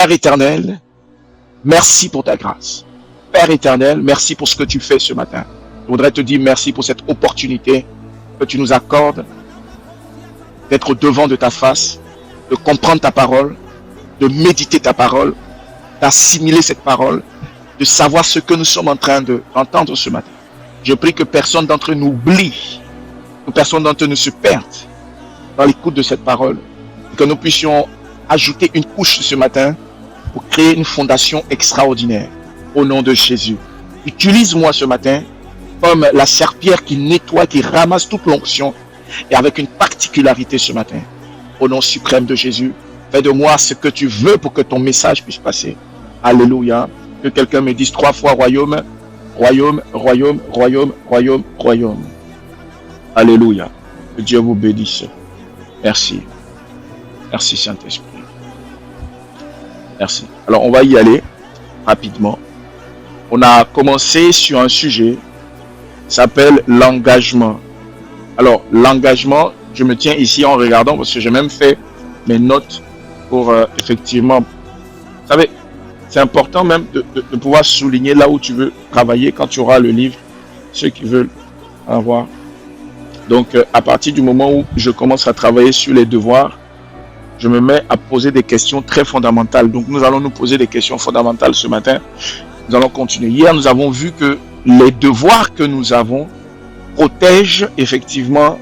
Père éternel, merci pour ta grâce. Père éternel, merci pour ce que tu fais ce matin. Je voudrais te dire merci pour cette opportunité que tu nous accordes d'être au-devant de ta face, de comprendre ta parole, de méditer ta parole, d'assimiler cette parole, de savoir ce que nous sommes en train d'entendre ce matin. Je prie que personne d'entre nous oublie, que personne d'entre nous se perde dans l'écoute de cette parole, et que nous puissions ajouter une couche ce matin pour créer une fondation extraordinaire. Au nom de Jésus. Utilise-moi ce matin comme la serpillière qui nettoie, qui ramasse toute l'onction, et avec une particularité ce matin. Au nom suprême de Jésus, fais de moi ce que tu veux pour que ton message puisse passer. Alléluia. Que quelqu'un me dise 3 fois royaume, royaume, royaume, royaume, royaume, royaume. Alléluia. Que Dieu vous bénisse. Merci. Merci Saint-Esprit. Merci. Alors on va y aller rapidement. On a commencé sur un sujet qui s'appelle l'engagement. Alors l'engagement, je me tiens ici en regardant parce que j'ai même fait mes notes pour effectivement, vous savez, c'est important même de pouvoir souligner là où tu veux travailler quand tu auras le livre, ceux qui veulent avoir. Donc à partir du moment où je commence à travailler sur les devoirs, je me mets à poser des questions très fondamentales. Donc nous allons nous poser des questions fondamentales ce matin. Nous allons continuer. Hier, nous avons vu que les devoirs que nous avons protègent effectivement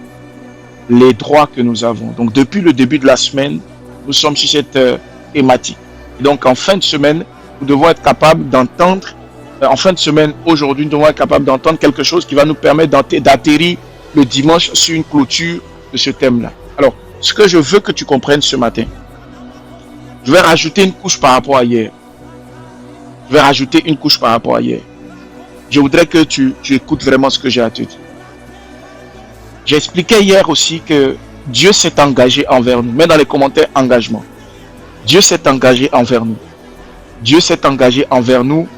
les droits que nous avons. Donc depuis le début de la semaine, nous sommes sur cette thématique. Et donc en fin de semaine, nous devons être capables d'entendre, en fin de semaine, aujourd'hui, nous devons être capables d'entendre quelque chose qui va nous permettre d'atterrir le dimanche sur une clôture de ce thème-là. Alors, ce que je veux que tu comprennes ce matin, je vais rajouter une couche par rapport à hier. Je vais rajouter une couche par rapport à hier. Je voudrais que tu écoutes vraiment ce que j'ai à te dire. J'expliquais hier aussi que Dieu s'est engagé envers nous. Mets dans les commentaires engagement. Dieu s'est engagé envers nous. Dieu s'est engagé envers nous.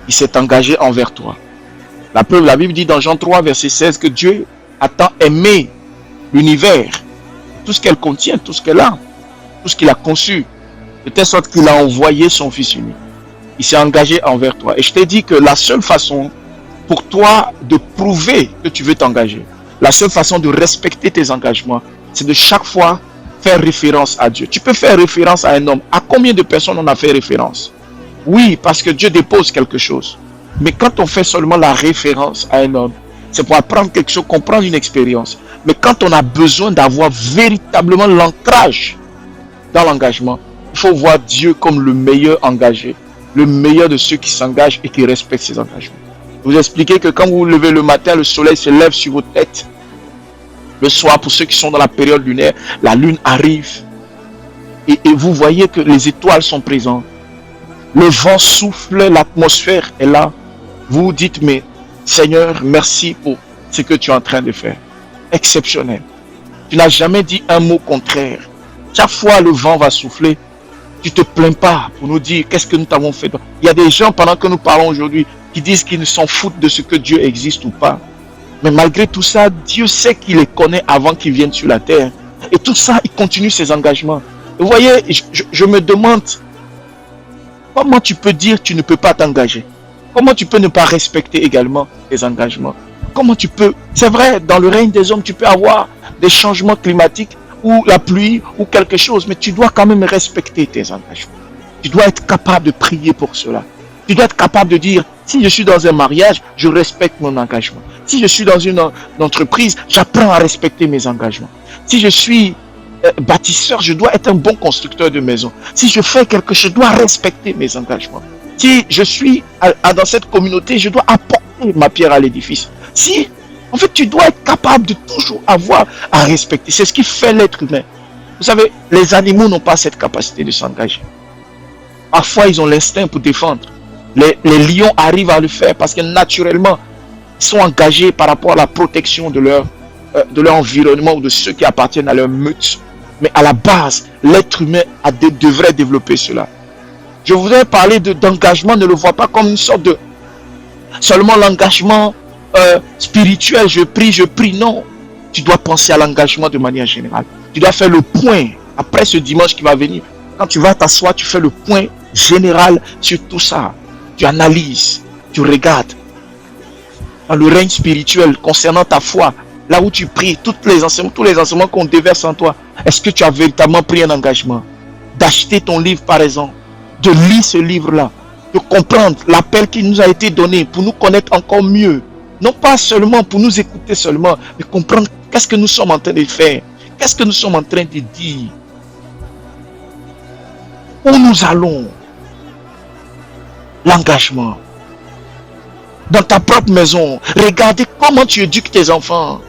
Il s'est engagé envers toi. La preuve, la Bible dit dans Jean 3, verset 16 que Dieu a tant aimé l'univers, tout ce qu'elle contient, tout ce qu'elle a, tout ce qu'il a conçu, de telle sorte qu'il a envoyé son Fils unique. Il s'est engagé envers toi. Et je t'ai dit que la seule façon pour toi de prouver que tu veux t'engager, la seule façon de respecter tes engagements, c'est de chaque fois faire référence à Dieu. Tu peux faire référence à un homme. À combien de personnes on a fait référence? Oui, parce que Dieu dépose quelque chose. Mais quand on fait seulement la référence à un homme, c'est pour apprendre quelque chose, comprendre une expérience. Mais quand on a besoin d'avoir véritablement l'ancrage dans l'engagement, il faut voir Dieu comme le meilleur engagé, le meilleur de ceux qui s'engagent et qui respectent ses engagements. Je vous expliquer que quand vous vous levez le matin, le soleil se lève sur vos têtes. Le soir, pour ceux qui sont dans la période lunaire, la lune arrive. Et vous voyez que les étoiles sont présentes. Le vent souffle, l'atmosphère est là. Vous vous dites, mais Seigneur, merci pour ce que tu es en train de faire. Exceptionnel. Tu n'as jamais dit un mot contraire. Chaque fois le vent va souffler, tu ne te plains pas pour nous dire qu'est-ce que nous t'avons fait. Il y a des gens pendant que nous parlons aujourd'hui qui disent qu'ils ne s'en foutent de ce que Dieu existe ou pas. Mais malgré tout ça, Dieu sait qu'il les connaît avant qu'ils viennent sur la terre. Et tout ça, il continue ses engagements. Vous voyez, je me demande, comment tu peux dire que tu ne peux pas t'engager? Comment tu peux ne pas respecter également tes engagements? Comment tu peux... C'est vrai, dans le règne des hommes, tu peux avoir des changements climatiques ou la pluie ou quelque chose, mais tu dois quand même respecter tes engagements. Tu dois être capable de prier pour cela. Tu dois être capable de dire, si je suis dans un mariage, je respecte mon engagement. Si je suis dans une entreprise, j'apprends à respecter mes engagements. Si je suis bâtisseur, je dois être un bon constructeur de maison. Si je fais quelque chose, je dois respecter mes engagements. Si je suis dans cette communauté, je dois apporter ma pierre à l'édifice. Si, en fait, tu dois être capable de toujours avoir à respecter. C'est ce qui fait l'être humain. Vous savez, les animaux n'ont pas cette capacité de s'engager. Parfois, ils ont l'instinct pour défendre. Les lions arrivent à le faire parce que naturellement, ils sont engagés par rapport à la protection de leur environnement ou de ceux qui appartiennent à leur meute. Mais à la base, l'être humain devrait développer cela. Je voudrais parler d'engagement, ne le vois pas comme une sorte de... Seulement l'engagement spirituel, je prie, non. Tu dois penser à l'engagement de manière générale. Tu dois faire le point, après ce dimanche qui va venir. Quand tu vas t'asseoir, tu fais le point général sur tout ça. Tu analyses, tu regardes. Dans le règne spirituel concernant ta foi, là où tu pries, tous les enseignements qu'on déverse en toi, est-ce que tu as véritablement pris un engagement d'acheter ton livre par exemple, de lire ce livre-là, de comprendre l'appel qui nous a été donné pour nous connaître encore mieux, non pas seulement pour nous écouter seulement, mais comprendre qu'est-ce que nous sommes en train de faire, qu'est-ce que nous sommes en train de dire, où nous allons, l'engagement. Dans ta propre maison, regardez comment tu éduques tes enfants,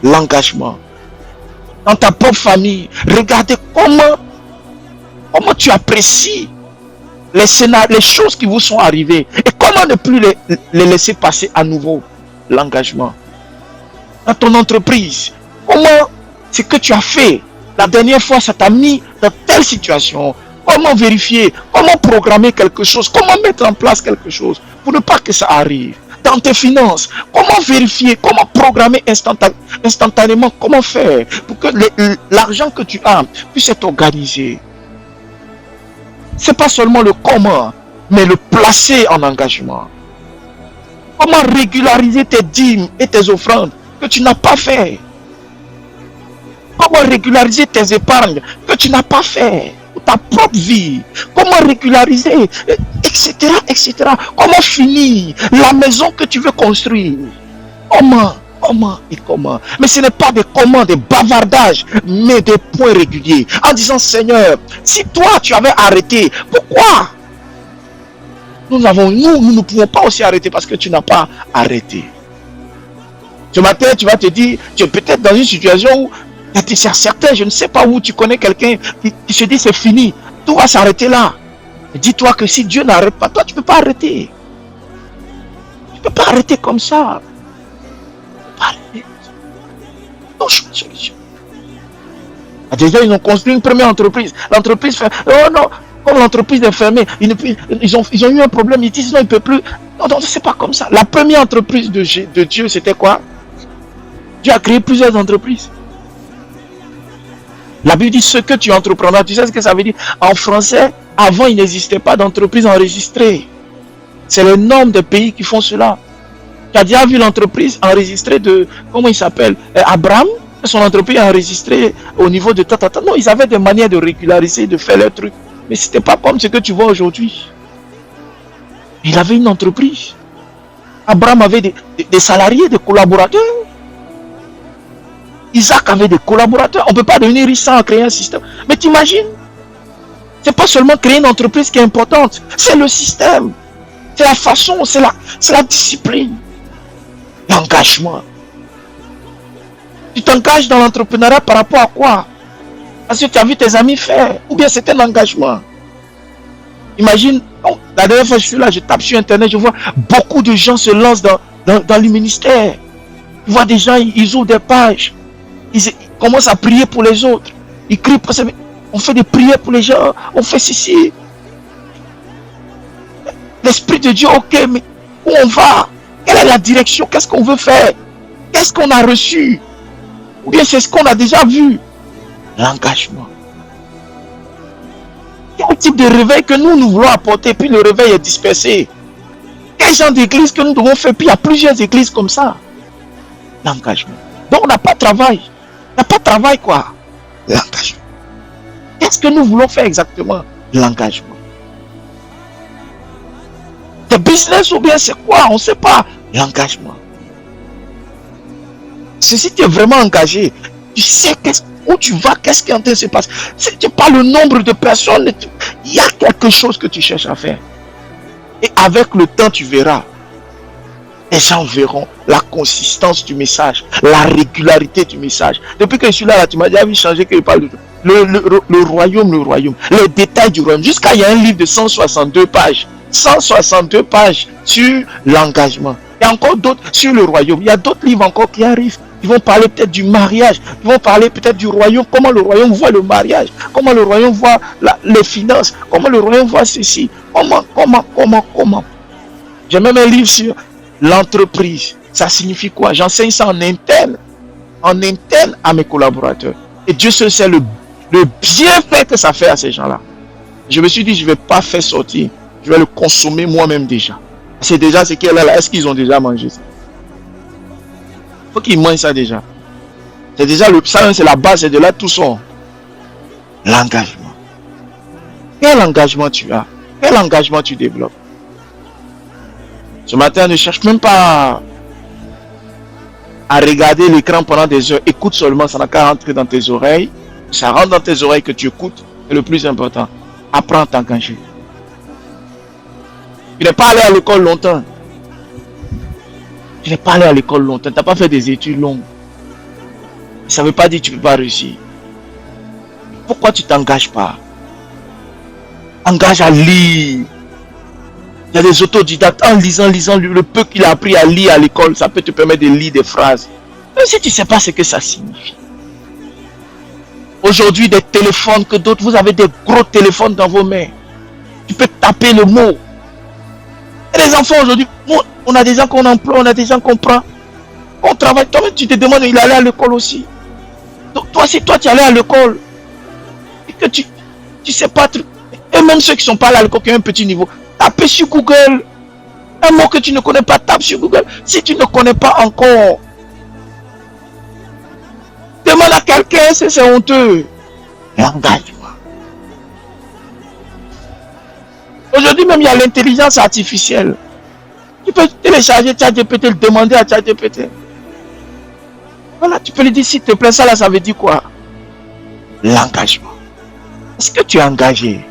l'engagement. Dans ta propre famille, regardez comment tu apprécies les scénarios, les choses qui vous sont arrivées et comment ne plus les laisser passer à nouveau, l'engagement. Dans ton entreprise, comment ce que tu as fait la dernière fois, ça t'a mis dans telle situation. Comment vérifier, comment programmer quelque chose, comment mettre en place quelque chose pour ne pas que ça arrive. Dans tes finances, comment vérifier, comment programmer instantanément, comment faire pour que l'argent que tu as puisse être organisé. C'est pas seulement le comment, mais le placer en engagement. Comment régulariser tes dîmes et tes offrandes que tu n'as pas fait. Comment régulariser tes épargnes que tu n'as pas fait. Ta propre vie, comment régulariser, etc., etc. Comment finir la maison que tu veux construire. Comment. Mais ce n'est pas des comment, des bavardages, mais des points réguliers. En disant, Seigneur, si toi tu avais arrêté, pourquoi nous ne pouvons pas aussi arrêter parce que tu n'as pas arrêté. Ce matin, tu vas te dire, tu es peut-être dans une situation où c'est certain, je ne sais pas où tu connais quelqu'un qui se dit c'est fini, tout va s'arrêter là. Dis-toi que si Dieu n'arrête pas, toi tu ne peux pas arrêter. Tu ne peux pas arrêter comme ça. Non, je suis solution. Déjà, ils ont construit une première entreprise. L'entreprise fait, oh non, comme l'entreprise est fermée, ils ont eu un problème, ils disent non, il ne peut plus. Non, c'est pas comme ça. La première entreprise de Dieu, c'était quoi? Dieu a créé plusieurs entreprises. La Bible dit ce que tu entreprendras. Tu sais ce que ça veut dire? En français, avant, il n'existait pas d'entreprise enregistrée. C'est le nombre de pays qui font cela. Tu as déjà vu l'entreprise enregistrée de, comment il s'appelle? Abraham, son entreprise enregistrée au niveau de Tata. Non, ils avaient des manières de régulariser, de faire leurs trucs. Mais ce n'était pas comme ce que tu vois aujourd'hui. Il avait une entreprise. Abraham avait des salariés, des collaborateurs. Isaac avait des collaborateurs. On ne peut pas devenir riche sans créer un système. Mais t'imagines? Ce n'est pas seulement créer une entreprise qui est importante. C'est le système. C'est la façon, c'est la discipline. L'engagement. Tu t'engages dans l'entrepreneuriat par rapport à quoi? Parce que tu as vu tes amis faire. Ou bien c'est un engagement. Imagine, la dernière fois je suis là, je tape sur internet, je vois beaucoup de gens se lancent dans le ministère. Je vois des gens, ils ouvrent des pages. Ils commencent à prier pour les autres. Ils crient pour ça. On fait des prières pour les gens. On fait ceci. L'Esprit de Dieu, ok, mais où on va? Quelle est la direction? Qu'est-ce qu'on veut faire? Qu'est-ce qu'on a reçu? Ou bien c'est ce qu'on a déjà vu? L'engagement. Quel type de réveil que nous voulons apporter, puis le réveil est dispersé? Quel genre d'église que nous devons faire? Puis il y a plusieurs églises comme ça. L'engagement. Donc on n'a pas de travail. Il n'y a pas de travail quoi. L'engagement. Qu'est-ce que nous voulons faire exactement? L'engagement. Le business ou bien c'est quoi? On ne sait pas. L'engagement. Si tu es vraiment engagé, tu sais où tu vas, qu'est-ce qui est en train de se passer. Si tu parles le nombre de personnes, il y a quelque chose que tu cherches à faire. Et avec le temps, tu verras. Les gens verront la consistance du message, la régularité du message. Depuis que je suis là, tu m'as déjà vu changer que je parle de le royaume, les détails du royaume. Jusqu'à il y a un livre de 162 pages. 162 pages sur l'engagement. Il y a encore d'autres sur le royaume. Il y a d'autres livres encore qui arrivent. Ils vont parler peut-être du mariage. Ils vont parler peut-être du royaume. Comment le royaume voit le mariage. Comment le royaume voit les finances. Comment le royaume voit ceci. Comment. J'ai même un livre sur l'entreprise. Ça signifie quoi? J'enseigne ça en interne à mes collaborateurs. Et Dieu seul sait le bienfait que ça fait à ces gens-là. Je me suis dit, je ne vais pas faire sortir. Je vais le consommer moi-même déjà. C'est déjà ce qu'elle a là. Est-ce qu'ils ont déjà mangé ça? Il faut qu'ils mangent ça déjà. C'est déjà ça, c'est la base, c'est de là tout son. L'engagement. Quel engagement tu as? Quel engagement tu développes? Ce matin, ne cherche même pas à regarder l'écran pendant des heures. Écoute seulement, ça n'a qu'à rentrer dans tes oreilles. Ça rentre dans tes oreilles que tu écoutes. C'est le plus important. Apprends à t'engager. Tu n'es pas allé à l'école longtemps. Tu n'es pas allé à l'école longtemps. Tu n'as pas fait des études longues. Ça ne veut pas dire que tu ne peux pas réussir. Pourquoi tu ne t'engages pas? Engage à lire. Il y a des autodidactes. En lisant le peu qu'il a appris à lire à l'école, ça peut te permettre de lire des phrases. Même si tu ne sais pas ce que ça signifie. Aujourd'hui, des téléphones que d'autres, vous avez des gros téléphones dans vos mains. Tu peux taper le mot. Et les enfants aujourd'hui, on a des gens qu'on emploie, on a des gens qu'on prend. On travaille. Toi-même, tu te demandes, il allait à l'école aussi. Donc, toi, si toi, tu allais à l'école, et que tu sais pas, et même ceux qui ne sont pas là à l'école, qui ont un petit niveau, tapez sur Google. Un mot que tu ne connais pas, tape sur Google. Si tu ne connais pas encore, demande à quelqu'un, c'est honteux. L'engagement. Aujourd'hui même, il y a l'intelligence artificielle. Tu peux télécharger ChatGPT, le demander à ChatGPT. Voilà, tu peux lui dire, s'il te plaît, ça là, ça veut dire quoi? L'engagement. Est-ce que tu es engagé?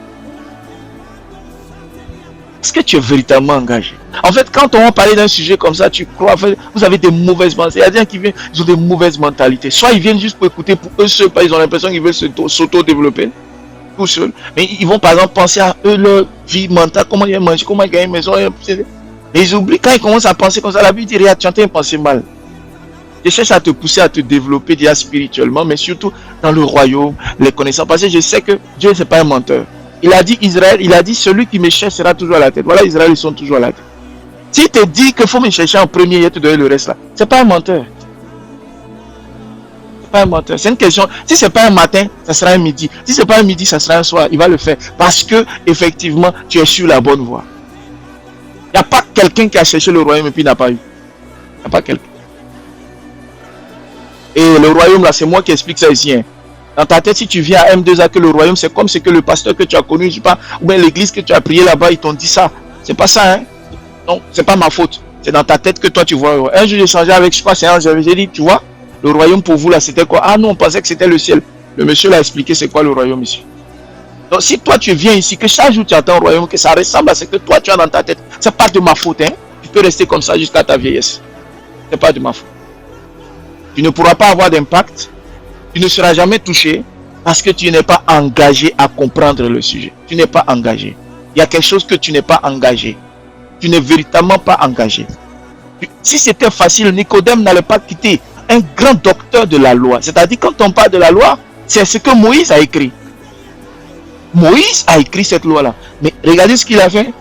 Est-ce que tu es véritablement engagé? En fait, quand on va parler d'un sujet comme ça, tu crois, en fait, vous avez des mauvaises pensées. Il y a des gens qui viennent, ils ont des mauvaises mentalités. Soit ils viennent juste pour écouter pour eux seuls, ils ont l'impression qu'ils veulent s'auto-développer tout seuls. Mais ils vont par exemple penser à eux, leur vie mentale, comment ils mangent, comment ils gagnent une maison. Et ils oublient, quand ils commencent à penser comme ça, la vie dit, regarde, tu es en train de penser mal. Je cherche à te pousser à te développer déjà spirituellement, mais surtout dans le royaume, les connaissances. Parce que je sais que Dieu, c'est pas un menteur. Il a dit Israël, il a dit celui qui me cherche sera toujours à la tête. Voilà, Israël, ils sont toujours à la tête. S'il te dit qu'il faut me chercher en premier et te donner le reste là, c'est pas un menteur. C'est pas un menteur. C'est une question. Si c'est pas un matin, ça sera un midi. Si c'est pas un midi, ça sera un soir. Il va le faire parce que effectivement, tu es sur la bonne voie. Il n'y a pas quelqu'un qui a cherché le royaume et puis n'a pas eu. Il n'y a pas quelqu'un. Et le royaume là, c'est moi qui explique ça ici. Hein. Dans ta tête, si tu viens à M2A que le royaume, c'est comme ce que le pasteur que tu as connu, je sais pas, ou bien l'église que tu as prié là-bas, ils t'ont dit ça. C'est pas ça, hein. Non, c'est pas ma faute. C'est dans ta tête que toi tu vois. Un jour j'ai changé avec, je sais pas, c'est un, j'ai dit, tu vois, le royaume pour vous là, c'était quoi? Ah non, on pensait que c'était le ciel. Le monsieur l'a expliqué c'est quoi le royaume ici. Donc si toi tu viens ici, que chaque jour tu attends un royaume, que ça ressemble à ce que toi tu as dans ta tête, c'est pas de ma faute, hein. Tu peux rester comme ça jusqu'à ta vieillesse. C'est pas de ma faute. Tu ne pourras pas avoir d'impact. Tu ne seras jamais touché parce que tu n'es pas engagé à comprendre le sujet. Tu n'es pas engagé. Il y a quelque chose que tu n'es pas engagé. Tu n'es véritablement pas engagé. Si c'était facile, Nicodème n'allait pas quitter un grand docteur de la loi. C'est-à-dire, quand on parle de la loi, c'est ce que Moïse a écrit. Moïse a écrit cette loi-là. Mais regardez ce qu'il a fait.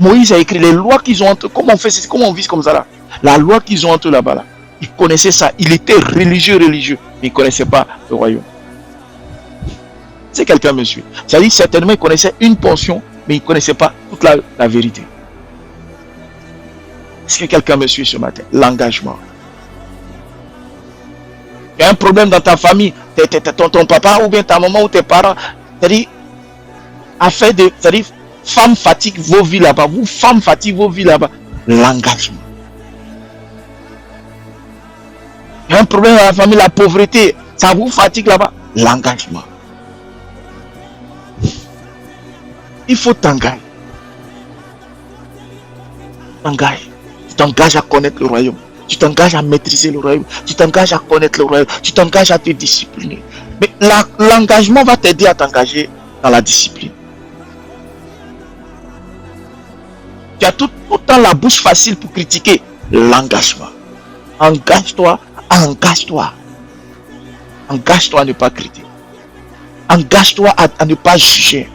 Moïse a écrit les lois qu'ils ont entre. Comment on fait, comment on vit comme ça là? La loi qu'ils ont entre là-bas là. Il connaissait ça. Il était religieux, mais il ne connaissait pas le royaume. Si quelqu'un me suit. C'est-à-dire, certainement, il connaissait une portion, mais il ne connaissait pas toute la vérité. Est-ce que quelqu'un me suit ce matin? L'engagement. Il y a un problème dans ta famille, ton papa ou bien ta maman ou tes parents. C'est-à-dire, femmes fatiguent vos vies là-bas. Vous, femmes fatiguent vos vies là-bas. L'engagement. Il y a un problème dans la famille, la pauvreté, ça vous fatigue là-bas. L'engagement. Il faut t'engager. Tu t'engages à connaître le royaume. Tu t'engages à maîtriser le royaume. Tu t'engages à connaître le royaume. Tu t'engages à te discipliner. Mais l'engagement va t'aider à t'engager dans la discipline. Tu as tout le temps la bouche facile pour critiquer. L'engagement. Engage-toi. Engage-toi. Engage-toi à ne pas critiquer. Engage-toi à ne pas juger.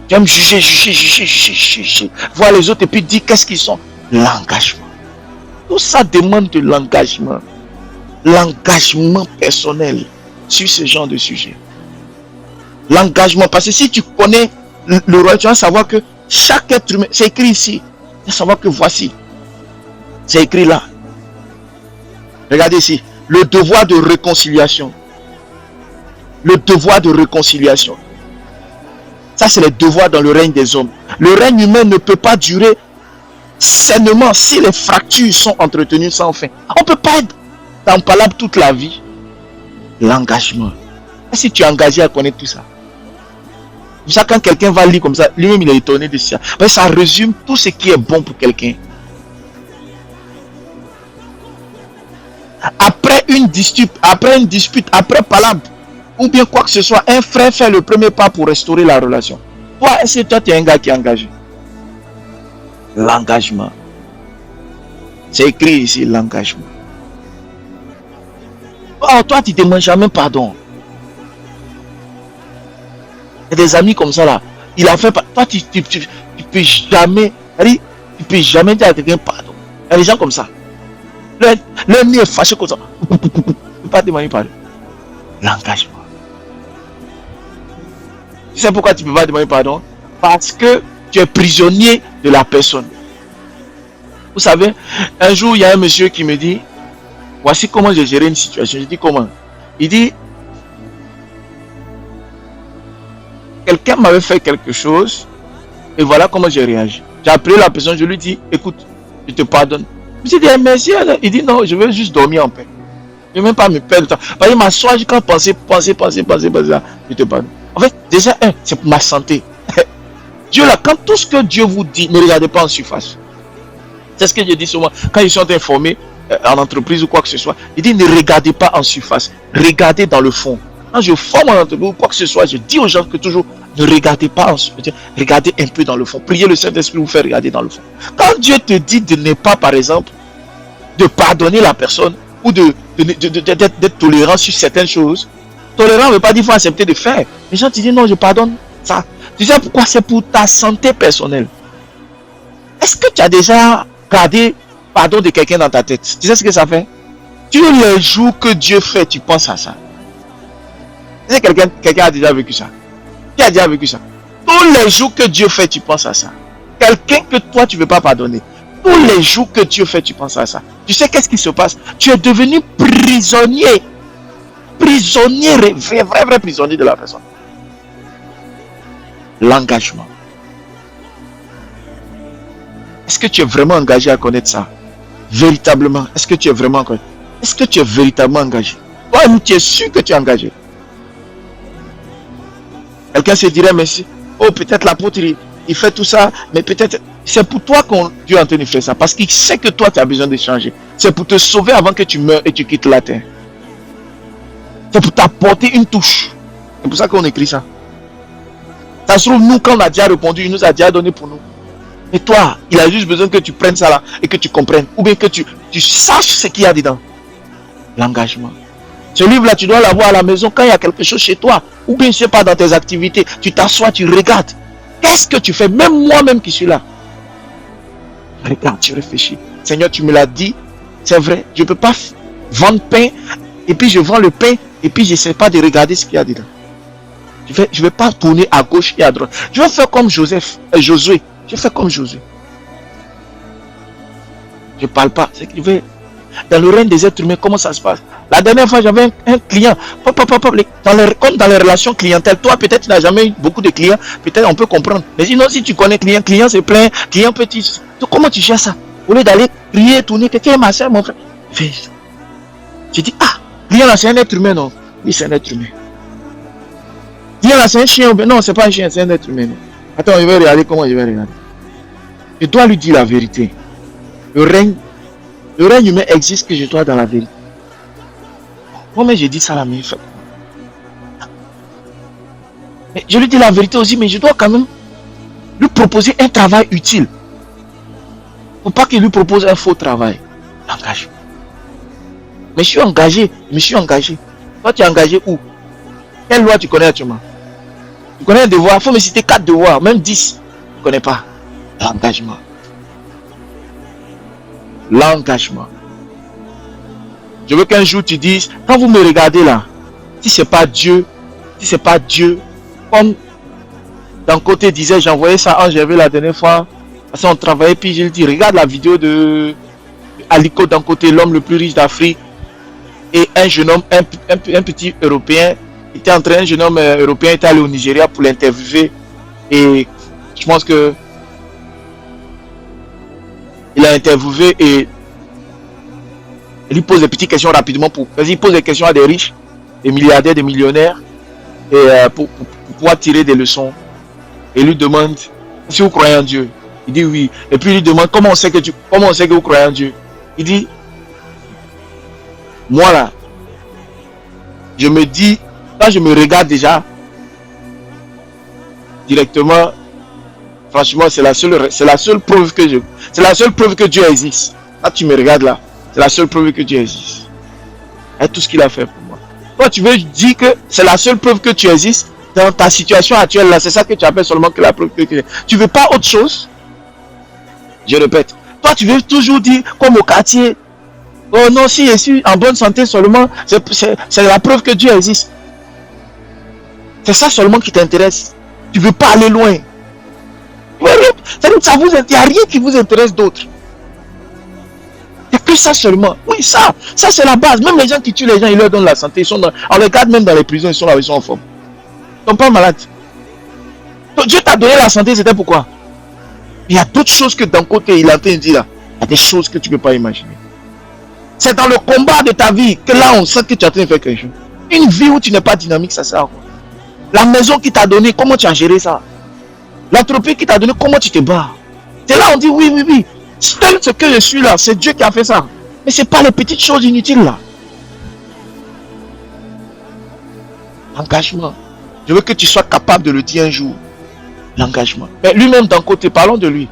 Tu aimes juger. Voir les autres et puis dire qu'est-ce qu'ils sont. L'engagement. Tout ça demande de l'engagement. L'engagement personnel sur ce genre de sujet. L'engagement. Parce que si tu connais le roi, tu vas savoir que chaque être humain, c'est écrit ici. Tu vas savoir que voici. C'est écrit là. Regardez ici. Le devoir de réconciliation. Le devoir de réconciliation. Ça, c'est le devoir dans le règne des hommes. Le règne humain ne peut pas durer sainement si les fractures sont entretenues sans fin. On ne peut pas être dans palabre toute la vie. L'engagement. Si tu es engagé à connaître tout ça. Pour ça, quand quelqu'un va lire comme ça, lui-même il est étonné de ça. Mais ça résume tout ce qui est bon pour quelqu'un. Après une dispute, après palabre, ou bien quoi que ce soit, un frère fait le premier pas pour restaurer la relation. Toi, est-ce que toi tu es un gars qui est engagé? L'engagement. C'est écrit ici, l'engagement. Oh, toi tu ne demandes jamais pardon. Il y a des amis comme ça là. Il a fait. Toi tu peux jamais. Tu peux jamais dire à quelqu'un pardon. Il y a des gens comme ça. Leur nez est fâché comme ça. Tu ne peux pas demander pardon. L'engagement. Tu sais pourquoi tu ne peux pas demander pardon? Parce que tu es prisonnier de la personne. Vous savez, un jour il y a un monsieur qui me dit, voici comment j'ai géré une situation. Je dis comment? Il dit, quelqu'un m'avait fait quelque chose et voilà comment j'ai réagi. J'ai appelé la personne, je lui dis, écoute, je te pardonne. Je lui dis, merci. Il dit, non, je veux juste dormir en paix. Je ne veux même pas me perdre de temps. Parce que m'asseoir, quand je penser, je te pardonne. En fait, déjà, c'est pour ma santé. Dieu là, quand tout ce que Dieu vous dit, ne regardez pas en surface. C'est ce que je dis souvent. Quand ils sont informés en entreprise ou quoi que ce soit, il dit ne regardez pas en surface. Regardez dans le fond. Quand je forme en entreprise ou quoi que ce soit, je dis aux gens que toujours ne regardez pas en surface. Regardez un peu dans le fond. Priez le Saint-Esprit vous faire regarder dans le fond. Quand Dieu te dit de ne pas, par exemple, de pardonner la personne ou d'être tolérant sur certaines choses, tolérant ne veut pas dire qu'il faut accepter de faire. Les gens te disent non, je pardonne ça. Tu sais pourquoi? C'est pour ta santé personnelle. Est-ce que tu as déjà gardé pardon de quelqu'un dans ta tête? Tu sais ce que ça fait? Tous les jours que Dieu fait, tu penses à ça. Tu sais, quelqu'un a déjà vécu ça. Qui a déjà vécu ça? Tous les jours que Dieu fait, tu penses à ça. Quelqu'un que toi, tu ne veux pas pardonner. Tous les jours que Dieu fait, tu penses à ça. Tu sais qu'est-ce qui se passe? Tu es devenu prisonnier. Prisonnier, vrai prisonnier de la personne. L'engagement. Est-ce que tu es vraiment engagé à connaître ça? Véritablement. Est-ce que tu es vraiment engagé? Est-ce que tu es véritablement engagé? Toi, tu es sûr que tu es engagé. Quelqu'un se dirait, mais si, oh, peut-être l'apôtre, il fait tout ça, mais peut-être, c'est pour toi qu'on Dieu est en train de faire ça. Parce qu'il sait que toi, tu as besoin de changer. C'est pour te sauver avant que tu meurs et tu quittes la terre. C'est pour t'apporter une touche. C'est pour ça qu'on écrit ça. Ça se trouve, nous, quand on a déjà répondu, il nous a déjà donné pour nous. Et toi, il a juste besoin que tu prennes ça là et que tu comprennes. Ou bien que tu saches ce qu'il y a dedans. L'engagement. Ce livre-là, tu dois l'avoir à la maison quand il y a quelque chose chez toi. Ou bien, je ne sais pas, dans tes activités. Tu t'assois, tu regardes. Qu'est-ce que tu fais? Même moi-même qui suis là. Regarde, tu réfléchis. Seigneur, tu me l'as dit. C'est vrai. Je ne peux pas vendre pain. Et puis, je vends le pain. Et puis, je ne sais pas de regarder ce qu'il y a dedans. Je ne vais pas tourner à gauche et à droite. Je vais faire comme Josué. Je fais comme Josué. Je ne parle pas. C'est que je vais. Dans le règne des êtres humains, comment ça se passe? La dernière fois, j'avais un client. Comme dans les relations clientèle, toi, peut-être, tu n'as jamais eu beaucoup de clients. Peut-être, on peut comprendre. Mais sinon, si tu connais client c'est plein, client petit. Comment tu gères ça? Au lieu d'aller crier, tourner, quelqu'un est ma soeur, mon frère. Tu dis, ah, client là, c'est un être humain, non? Oui, c'est un être humain. Client là, c'est un chien. Non, c'est pas un chien, c'est un être humain. Non. Attends, je vais regarder comment je vais regarder. Je dois lui dire la vérité. Le règne humain existe que je dois dans la vérité. Moi-même, j'ai dit ça là, mais je lui dis la vérité aussi, mais je dois quand même lui proposer un travail utile. Faut pas qu'il lui propose un faux travail. L'engagement. Mais je suis engagé. Toi, tu es engagé où? Quelle loi tu connais actuellement? Tu connais un devoir? Il faut me citer 4 devoirs, même 10. Tu ne connais pas. L'engagement. L'engagement. Je veux qu'un jour tu dises, quand vous me regardez là, si c'est pas Dieu Comme d'un côté disait, j'envoyais ça en GV la dernière fois. Parce qu'on travaillait, puis je lui dis, regarde la vidéo de Aliko d'un côté, l'homme le plus riche d'Afrique. Et un jeune homme, un petit européen, un jeune homme européen était allé au Nigeria pour l'interviewer. Et je pense que il a interviewé et il lui pose des petites questions rapidement. Vas-y, il pose des questions à des riches, des milliardaires, des millionnaires, et pour pouvoir tirer des leçons. Et il lui demande si vous croyez en Dieu. Il dit oui. Et puis il lui demande comment on sait que vous croyez en Dieu. Il dit, moi là, je me dis, quand je me regarde déjà, directement, franchement, c'est la seule preuve que Dieu existe. Quand tu me regardes là, c'est la seule preuve que Dieu existe. Et tout ce qu'il a fait pour moi. Toi, tu veux dire que c'est la seule preuve que tu existes dans ta situation actuelle là, c'est ça que tu appelles seulement que la preuve que tu existes. Tu veux pas autre chose? Je répète. Toi, tu veux toujours dire, comme au quartier, oh non, si je suis en bonne santé seulement, c'est la preuve que Dieu existe. C'est ça seulement qui t'intéresse. Tu veux pas aller loin. Il n'y a rien qui vous intéresse d'autre. Il n'y a que ça seulement. Oui, ça c'est la base. Même les gens qui tuent les gens, ils leur donnent la santé. On les regarde même dans les prisons, ils sont là, ils sont en forme. Ils ne sont pas malades. Donc, Dieu t'a donné la santé, c'était pourquoi? Il y a d'autres choses que d'un côté, il est en train de dire là. Il y a des choses que tu ne peux pas imaginer. C'est dans le combat de ta vie que là, on sent que tu es en train de faire quelque chose. Une vie où tu n'es pas dynamique, ça sert à quoi? La maison qui t'a donné, comment tu as géré ça? L'entreprise qui t'a donné, comment tu te bats? C'est là on dit oui. Seul ce que je suis là, c'est Dieu qui a fait ça. Mais ce n'est pas les petites choses inutiles là. Engagement. Je veux que tu sois capable de le dire un jour. L'engagement. Mais lui-même d'un côté, parlons de lui.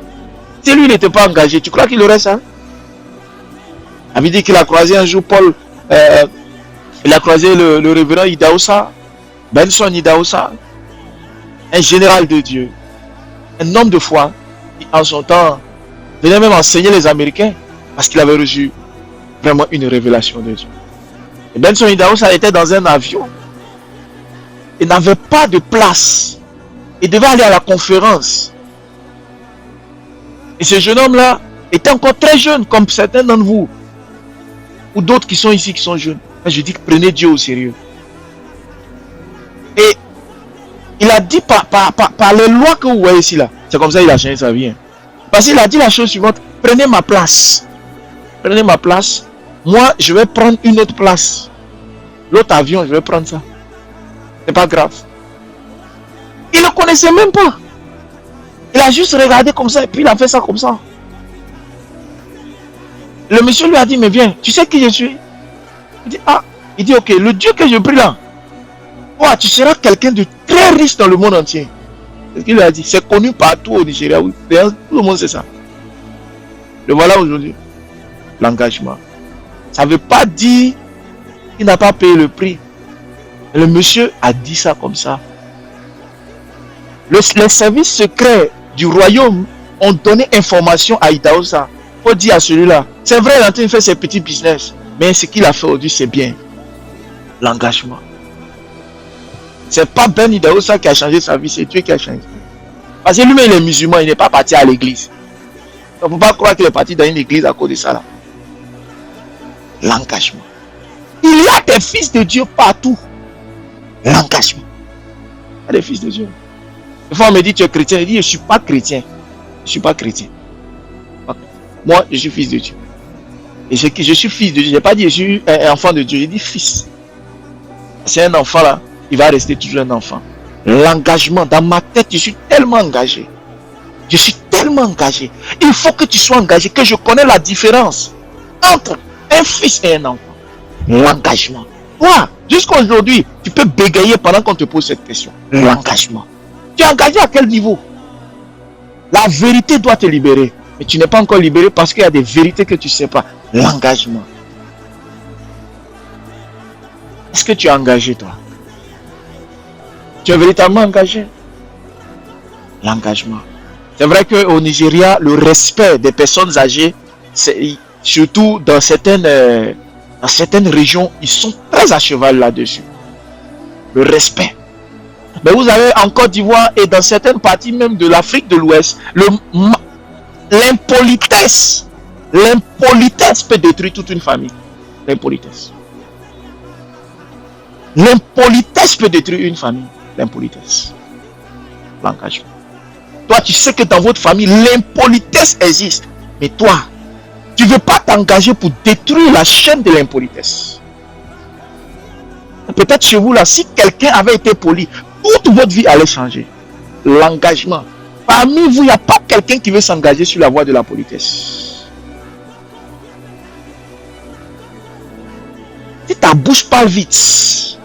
Si lui n'était pas engagé, tu crois qu'il aurait ça? Il avait dit qu'il a croisé un jour Paul, il a croisé le révérend Idahosa, Benson Idahosa, un général de Dieu, un homme de foi, qui en son temps venait même enseigner les Américains parce qu'il avait reçu vraiment une révélation de Dieu. Et Benson Idahosa était dans un avion, il n'avait pas de place, il devait aller à la conférence. Et ce jeune homme-là était encore très jeune, comme certains d'entre vous, ou d'autres qui sont ici qui sont jeunes. Je dis que prenez Dieu au sérieux. Et il a dit par les lois que vous voyez ici là, c'est comme ça qu'il a changé sa vie. Parce qu'il a dit la chose suivante, prenez ma place. Prenez ma place. Moi, je vais prendre une autre place. L'autre avion, je vais prendre ça. C'est pas grave. Il ne connaissait même pas. Il a juste regardé comme ça et puis il a fait ça comme ça. Le monsieur lui a dit, mais viens, tu sais qui je suis? Il dit, ok, le Dieu que je prie là, tu seras quelqu'un de très riche dans le monde entier. C'est ce qu'il lui a dit. C'est connu partout au Nigeria, oui. Tout le monde sait ça. Le voilà aujourd'hui. L'engagement. Ça ne veut pas dire qu'il n'a pas payé le prix. Le monsieur a dit ça comme ça. Les services secrets du royaume ont donné information à Idahosa. Il faut dire à celui-là, c'est vrai, il est en train de faire ses petits business, mais ce qu'il a fait aujourd'hui, c'est bien. L'engagement. C'est pas Ben Idahosa qui a changé sa vie, c'est Dieu qui a changé. Parce que lui-même, il est musulman, il n'est pas parti à l'église. On ne peut pas croire qu'il est parti dans une église à cause de ça là. L'engagement. Il y a des fils de Dieu partout. L'engagement. Il y a des fils de Dieu. Des fois, on me dit, tu es chrétien. Je dis, je ne suis pas chrétien. Je ne suis pas chrétien. Moi, je suis fils de Dieu. Et je suis fils de Dieu. Je n'ai pas dit, je suis un enfant de Dieu. J'ai dit fils. C'est un enfant là. Il va rester toujours un enfant. L'engagement. Dans ma tête, je suis tellement engagé. Je suis tellement engagé. Il faut que tu sois engagé, que je connais la différence entre un fils et un enfant. L'engagement. Toi, jusqu'à aujourd'hui, tu peux bégayer pendant qu'on te pose cette question. L'engagement. Tu es engagé à quel niveau? La vérité doit te libérer. Mais tu n'es pas encore libéré parce qu'il y a des vérités que tu ne sais pas. L'engagement. Est-ce que tu es engagé, toi? Tu es véritablement engagé? L'engagement. C'est vrai qu'au Nigeria, le respect des personnes âgées, surtout dans certaines régions, ils sont très à cheval là-dessus. Le respect. Mais vous avez en Côte d'Ivoire et dans certaines parties même de l'Afrique de l'Ouest, l'impolitesse peut détruire toute une famille. L'impolitesse. L'impolitesse peut détruire une famille. L'impolitesse. L'engagement. Toi, tu sais que dans votre famille, l'impolitesse existe. Mais toi, tu ne veux pas t'engager pour détruire la chaîne de l'impolitesse. Peut-être chez vous, là, si quelqu'un avait été poli, toute votre vie allait changer. L'engagement. Parmi vous, il n'y a pas quelqu'un qui veut s'engager sur la voie de la politesse. Si ta bouche parle vite, si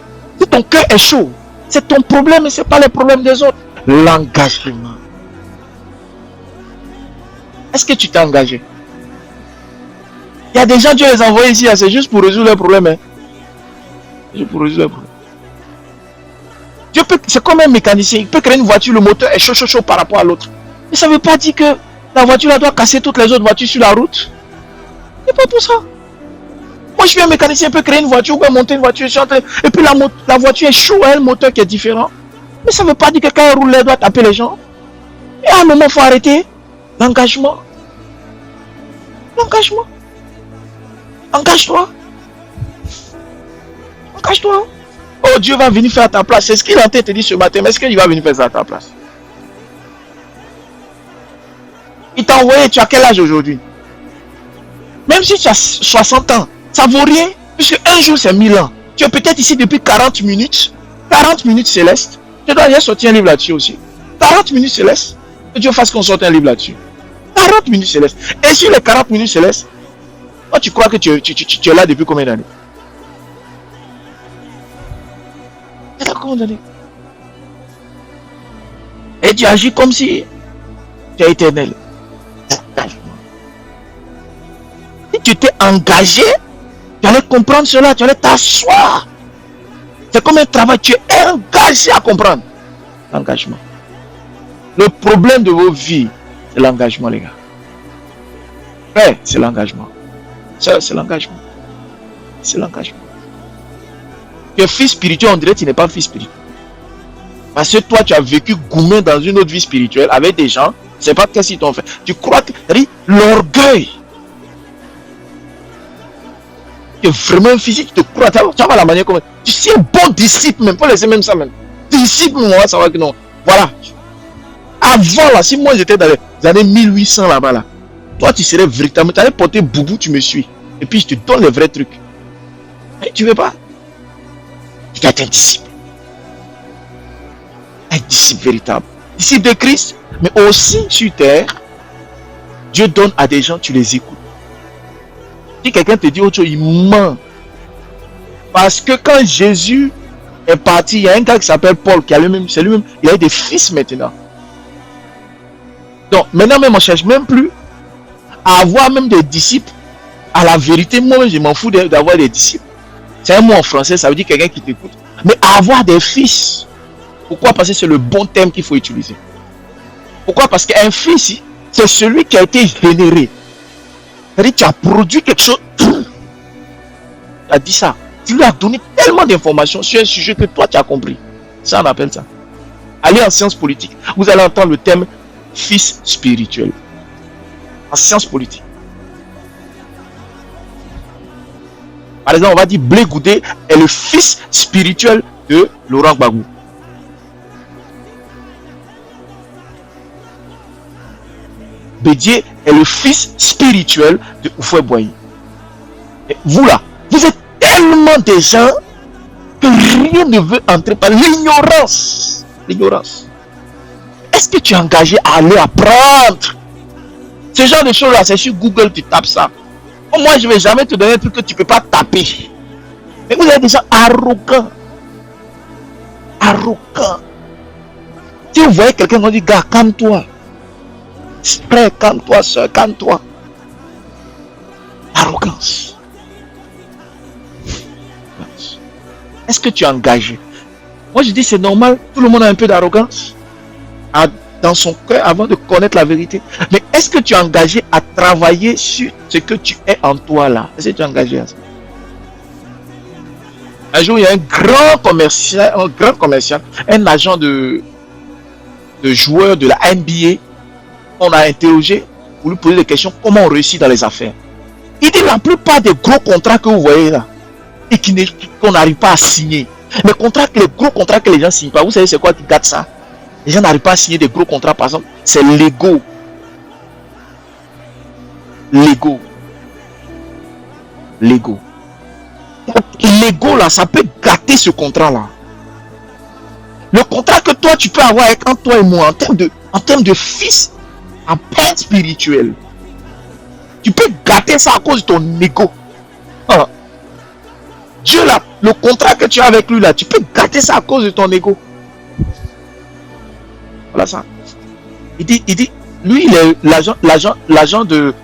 ton cœur est chaud, c'est ton problème et ce n'est pas le problème des autres. L'engagement. Est-ce que tu t'es engagé? Il y a des gens, Dieu les envoie ici, c'est juste pour résoudre leurs problèmes. Hein. Juste pour résoudre leurs problèmes. C'est comme un mécanicien, il peut créer une voiture, le moteur est chaud par rapport à l'autre. Mais ça ne veut pas dire que la voiture là, doit casser toutes les autres voitures sur la route. C'est pas pour ça. Moi je suis un mécanicien, il peut créer une voiture, ou monter une voiture, et puis la voiture est chaude, hein, le moteur qui est différent. Mais ça ne veut pas dire que quand il roule, il doit taper les gens. Et à un moment, il faut arrêter. L'engagement. L'engagement. Engage-toi. Engage-toi. Oh, Dieu va venir faire à ta place. C'est ce qu'il est en train de te dire ce matin. Mais est-ce qu'il va venir faire ça à ta place? Il t'a envoyé, tu as quel âge aujourd'hui? Même si tu as 60 ans, ça vaut rien. Puisque un jour c'est 1000 ans. Tu es peut-être ici depuis 40 minutes. 40 minutes célestes. Je dois aller sortir un livre là-dessus aussi. 40 minutes célestes. Que Dieu fasse qu'on sorte un livre là-dessus. 40 minutes célestes. Et sur les 40 minutes célestes, toi tu crois que tu es là depuis combien d'années? Et tu agis comme si tu es éternel. Si tu t'es engagé, tu allais comprendre cela, tu allais t'asseoir. C'est comme un travail, tu es engagé à comprendre. L'engagement. Le problème de vos vies, c'est l'engagement, les gars. Ouais, c'est l'engagement. C'est l'engagement. C'est l'engagement. Tu es fils spirituel, on dirait que tu n'es pas fils spirituel. Parce que toi, tu as vécu gourmand dans une autre vie spirituelle avec des gens, c'est pas qu'est-ce qu'ils t'ont fait. Tu crois que l'orgueil. Tu es vraiment physique, tu te crois, tu vois la manière comme tu sais un bon disciple même, faut laisser même ça même. Disciple, on va savoir que non. Voilà. Avant là, si moi j'étais dans les années 1800 là-bas là, toi tu serais véritablement, tu allais porter boubou, tu me suis. Et puis je te donne les vrais trucs. Mais tu veux pas. Tu dois être un disciple. Un disciple véritable. Disciple de Christ, mais aussi sur terre, Dieu donne à des gens, tu les écoutes. Si quelqu'un te dit autre chose, il ment. Parce que quand Jésus est parti, il y a un gars qui s'appelle Paul, qui a lui-même, c'est lui-même, il a des fils maintenant. Donc maintenant même on ne cherche même plus à avoir même des disciples. À la vérité, moi je m'en fous d'avoir des disciples. C'est un mot en français, ça veut dire quelqu'un qui t'écoute. Mais avoir des fils. Pourquoi? Parce que c'est le bon terme qu'il faut utiliser. Pourquoi? Parce qu'un fils, c'est celui qui a été généré. C'est-à-dire tu as produit quelque chose. Tu as dit ça. Tu lui as donné tellement d'informations sur un sujet que toi tu as compris. Ça on appelle ça. Allez en sciences politiques. Vous allez entendre le terme fils spirituel. En sciences politiques. Par exemple, on va dire Blé Goudé est le fils spirituel de Laurent Gbagbo. Bédier est le fils spirituel de Houphouët Boigny. Et vous là, vous êtes tellement des gens que rien ne veut entrer par l'ignorance. L'ignorance. Est-ce que tu es engagé à aller apprendre? Ce genre de choses là, c'est sur Google, tu tapes ça. Moi, je ne vais jamais te donner un truc que tu ne peux pas taper. Mais vous êtes des gens arrogants. Arrogants. Si vous voyez quelqu'un qui dit, gars, calme-toi. Frère, calme-toi, soeur, calme-toi. Arrogance. Est-ce que tu es engagé? Moi, je dis, c'est normal. Tout le monde a un peu d'arrogance dans son cœur avant de connaître la vérité. Mais est-ce que tu es engagé à travailler sur ce que tu es en toi là? Est-ce que tu es engagé à ça? Un jour, il y a un grand commercial, un agent de joueur de la NBA. On a interrogé pour lui poser des questions, comment on réussit dans les affaires. Il dit la plupart des gros contrats que vous voyez là, et qu'on n'arrive pas à signer. Les gros contrats que les gens signent pas, vous savez c'est quoi qui gâte ça? Les gens n'arrivent pas à signer des gros contrats, par exemple, c'est l'ego. L'ego. L'ego. L'ego là, ça peut gâter ce contrat là. Le contrat que toi tu peux avoir avec entre toi et moi en termes de fils, en père spirituel, tu peux gâter ça à cause de ton ego. Ah. Dieu là, le contrat que tu as avec lui là, tu peux gâter ça à cause de ton ego. Voilà ça. Il dit, lui il est l'agent de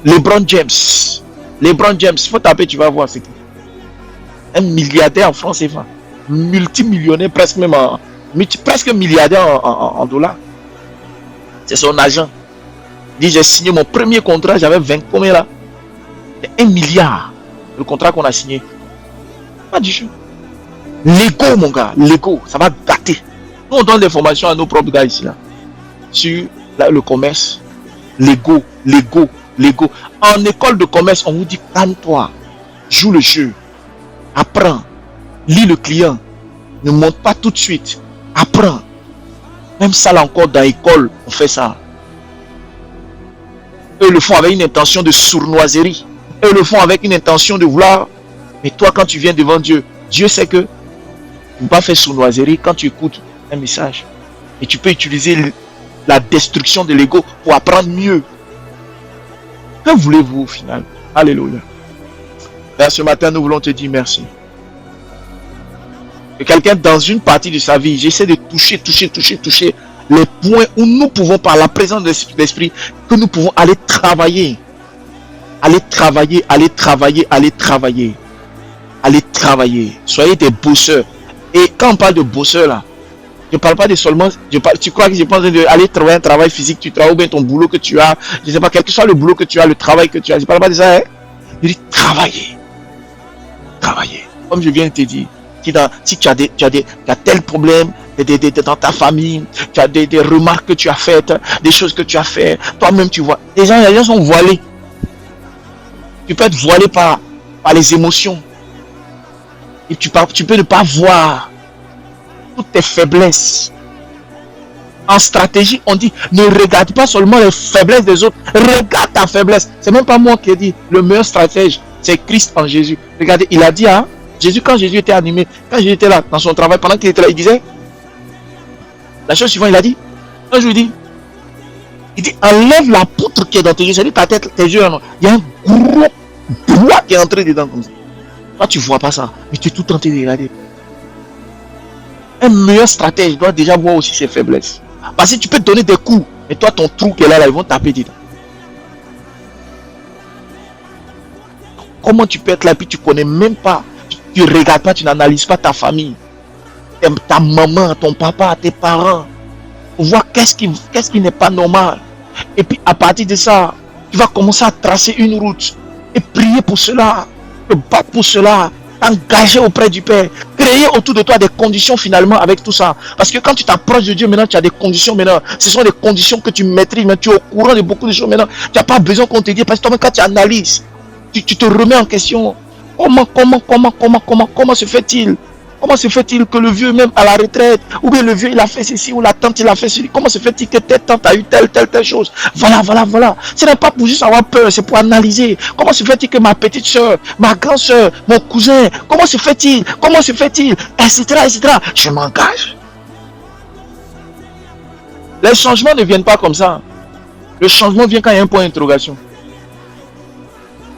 LeBron James. LeBron James, faut taper, tu vas voir c'est qui. Un milliardaire en France CFA, multimillionnaire presque même presque milliardaire en dollars. C'est son agent. Il dit j'ai signé mon premier contrat, j'avais 20 combien là? 1 milliard. Le contrat qu'on a signé. Pas du tout. L'ego mon gars, l'ego, ça va gâter. Nous on donne des formations à nos propres gars ici là. Sur le commerce, l'ego. En école de commerce, on vous dit calme-toi, joue le jeu, apprends, lis le client, ne monte pas tout de suite, apprends. Même ça là encore dans l'école, on fait ça. Eux le font avec une intention de sournoiserie. Eux le font avec une intention de vouloir. Mais toi quand tu viens devant Dieu, Dieu sait que tu ne peux pas faire sournoiserie quand tu écoutes un message. Et tu peux utiliser la destruction de l'ego pour apprendre mieux. Que voulez-vous au final? Alléluia. Là, ce matin, nous voulons te dire merci. Que quelqu'un dans une partie de sa vie, j'essaie de toucher les points où nous pouvons, par la présence de l'Esprit, que nous pouvons aller travailler. Soyez des bosseurs. Et quand on parle de bosseurs là, je ne parle pas de seulement, tu crois que je pense d'aller travailler un travail physique, tu travailles bien ton boulot que tu as, je ne sais pas, quel que soit le boulot que tu as, le travail que tu as, je ne parle pas de ça, hein? Je dis travailler. Comme je viens de te dire, si tu as tel problème dans ta famille, tu as des remarques que tu as faites, des choses que tu as fait, toi-même tu vois, les gens sont voilés. Tu peux être voilé par les émotions. Et tu peux ne pas voir toutes tes faiblesses. En stratégie, on dit ne regarde pas seulement les faiblesses des autres, regarde ta faiblesse. C'est même pas moi qui ai dit. Le meilleur stratège, c'est Christ en Jésus. Regardez, il a dit à Jésus, quand Jésus était animé, quand Jésus était là dans son travail, pendant qu'il était là, il disait la chose suivante, il a dit, quand je lui dis, il dit enlève la poutre qui est dans tes yeux, c'est-à-dire ta tête, tes yeux, il y a un gros bois qui est entré dedans comme ça. Toi tu vois pas ça, mais tu es tout tenté de regarder. Un meilleur stratège doit déjà voir aussi ses faiblesses. Parce que tu peux te donner des coups, et toi ton trou qui est là, ils vont taper dedans. Comment tu peux être là et puis tu connais même pas, tu ne regardes pas, tu n'analyses pas ta famille, ta maman, ton papa, tes parents, pour voir qu'est-ce qui n'est pas normal. Et puis à partir de ça, tu vas commencer à tracer une route et prier pour cela, te battre pour cela, t'engager auprès du Père, créer autour de toi des conditions finalement avec tout ça. Parce que quand tu t'approches de Dieu maintenant, tu as des conditions maintenant. Ce sont des conditions que tu maîtrises, mais tu es au courant de beaucoup de choses maintenant. Tu n'as pas besoin qu'on te dise, parce que toi quand tu analyses, tu te remets en question. Comment se fait-il? Comment se fait-il que le vieux même à la retraite, ou bien le vieux il a fait ceci, ou la tante il a fait ceci, comment se fait-il que telle tante a eu telle chose? Voilà. Ce n'est pas pour juste avoir peur, c'est pour analyser. Comment se fait-il que ma petite soeur, ma grande soeur, mon cousin, comment se fait-il, etc. Je m'engage. Les changements ne viennent pas comme ça. Le changement vient quand il y a un point d'interrogation.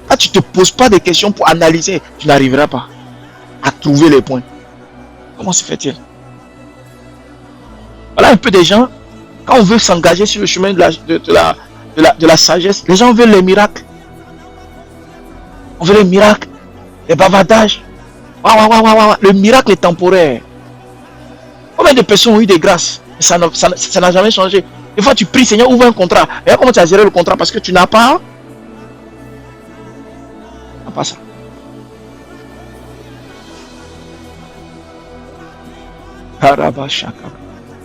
Quand tu ne te poses pas des questions pour analyser, tu n'arriveras pas à trouver les points. Comment se fait-il? Voilà un peu des gens, quand on veut s'engager sur le chemin de la sagesse, les gens veulent les miracles. On veut les miracles, les bavardages. Le miracle est temporaire. Combien de personnes ont eu des grâces? Ça n'a jamais changé. Des fois tu pries, Seigneur, ouvre un contrat. Et comment tu as géré le contrat? Parce que tu n'as pas ça.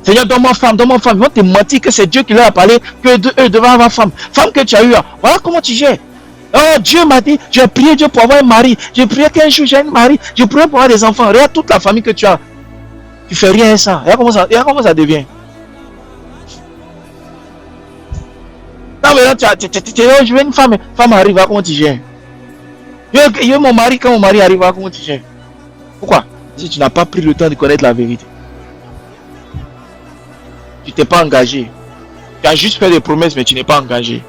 Seigneur, donne-moi femme, donne-moi femme. Ils vont te mentir que c'est Dieu qui leur a parlé, que eux devaient avoir femme. Femme que tu as eue. Voilà comment tu gères. Oh, Dieu m'a dit, j'ai prié Dieu pour avoir un mari. J'ai prié qu'un jour j'ai un mari. J'ai prié pour avoir des enfants. Regarde toute la famille que tu as. Tu fais rien ça. Regarde comment ça devient. Quand maintenant je veux une femme. Femme arrive, voilà comment tu gères. Je veux mon mari, quand mon mari arrive, voilà comment tu gères. Pourquoi? Si tu n'as pas pris le temps de connaître la vérité. Tu t'es pas engagé. Tu as juste fait des promesses, mais tu n'es pas engagé.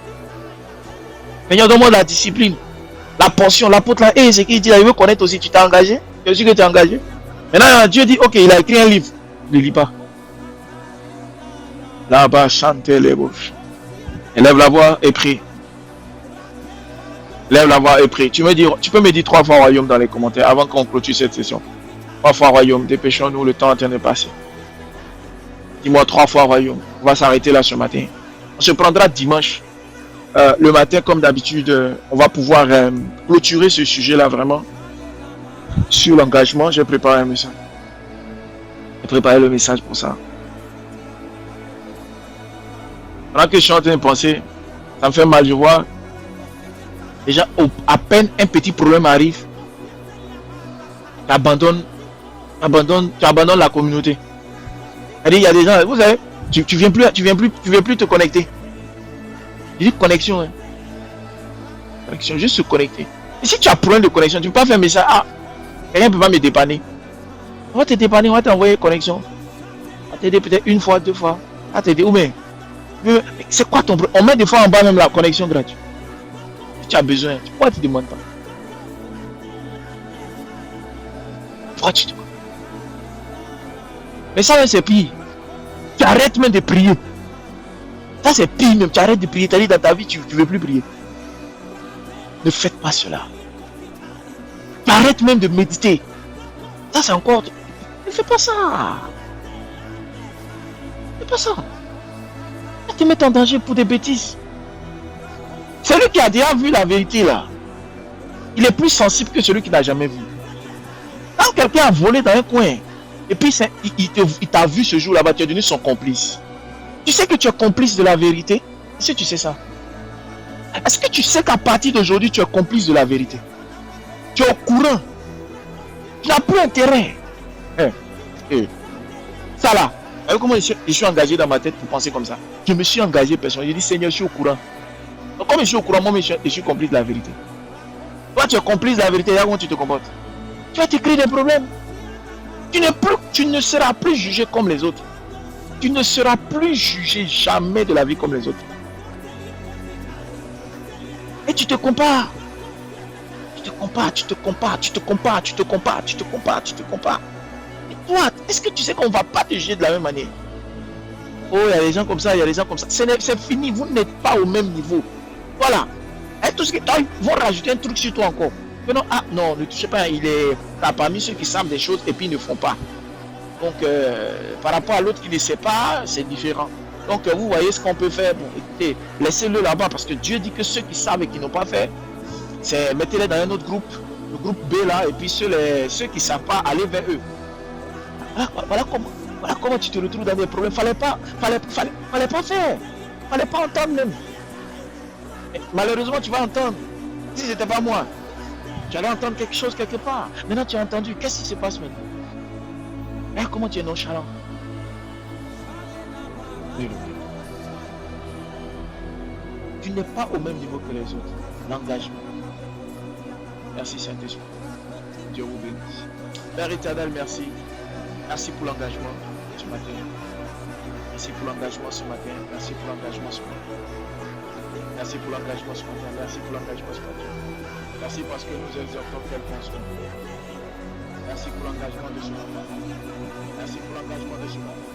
Seigneur, donne-moi la discipline, la portion, l'apôtre là. Et c'est qu'il dit là, il veut connaître aussi. Tu t'es engagé? Tu sais que tu es engagé? Maintenant, Dieu dit, ok, il a écrit un livre. Ne lis pas. Là-bas, chantez les bouches. Élève la voix et prie. Lève la voix et prie. Tu peux me dire 3 fois royaume dans les commentaires avant qu'on clôture cette session. 3 fois royaume, dépêchons-nous, le temps est en train de passer. Dis-moi 3 fois royaume. On va s'arrêter là ce matin. On se prendra dimanche. Le matin, comme d'habitude, on va pouvoir clôturer ce sujet-là vraiment. Sur l'engagement, j'ai préparé un message. J'ai préparé le message pour ça. Pendant que je suis en train de penser, ça me fait mal, je vois. Déjà, à peine un petit problème arrive, tu abandonnes la communauté. C'est-à-dire, il y a des gens, vous savez, tu viens plus te connecter. Je dis connexion, hein. Connexion, juste se connecter. Et si tu as problème de connexion, tu ne peux pas faire un message. Ah, quelqu'un ne peut pas me dépanner. On va te dépanner, on va t'envoyer connexion. On va t'aider peut-être 1 fois, 2 fois. On va t'aider, ou mais c'est quoi ton problème? On met des fois en bas même la connexion gratuite. Si tu as besoin, pourquoi tu ne demandes pas? Pourquoi tu te demandes? Mais ça, c'est pire. Tu arrêtes même de prier. Ça, c'est pire même. Tu arrêtes de prier. Tu as dit dans ta vie, tu ne veux plus prier. Ne faites pas cela. Tu arrêtes même de méditer. Ça, c'est encore... Ne fais pas ça. Ne fais pas ça. Tu te mets en danger pour des bêtises. Celui qui a déjà vu la vérité là, il est plus sensible que celui qui n'a jamais vu. Quand quelqu'un a volé dans un coin, et puis il t'a vu ce jour là-bas, tu es devenu son complice. Tu sais que tu es complice de la vérité? Est-ce que tu sais ça? Est-ce que tu sais qu'à partir d'aujourd'hui, tu es complice de la vérité? Tu es au courant. Tu n'as plus intérêt. Ça là, comment je suis engagé dans ma tête pour penser comme ça? Je me suis engagé personnellement. Je dis Seigneur, je suis au courant. Donc comme je suis au courant, moi je suis complice de la vérité. Toi tu es complice de la vérité, regarde comment tu te comportes. Tu vas te créer des problèmes. Tu ne seras plus jugé comme les autres. Tu ne seras plus jugé jamais de la vie comme les autres. Et tu te compares. Tu te compares. Et toi, est-ce que tu sais qu'on ne va pas te juger de la même manière? Oh, il y a des gens comme ça, il y a des gens comme ça. C'est fini, vous n'êtes pas au même niveau. Voilà. Et tout ce qui ils vont rajouter un truc sur toi encore. Mais non, ah non, ne touchez pas, t'as parmi ceux qui savent des choses et puis ils ne font pas. Donc par rapport à l'autre qui ne sait pas, c'est différent. Donc vous voyez ce qu'on peut faire. Bon, écoutez, laissez-le là-bas parce que Dieu dit que ceux qui savent et qui n'ont pas fait, mettez-les dans un autre groupe, le groupe B là, et puis ceux qui ne savent pas, allez vers eux. Voilà comment tu te retrouves dans des problèmes. Fallait pas faire. Fallait pas entendre même. Et malheureusement, tu vas entendre. Si c'était pas moi, tu allais entendre quelque chose quelque part. Maintenant, tu as entendu. Qu'est-ce qui se passe maintenant? Regarde comment tu es nonchalant. Tu n'es pas au même niveau que les autres. L'engagement. Merci Saint-Esprit. Dieu vous bénisse. Père éternel, merci. Merci pour l'engagement ce matin. Merci pour l'engagement ce matin. Merci pour l'engagement ce matin. Merci pour l'engagement ce matin. Merci pour l'engagement ce matin. Merci parce que nous exhortons quelqu'un ce matin. Merci pour l'engagement de ce matin. Merci pour l'engagement de ce matin.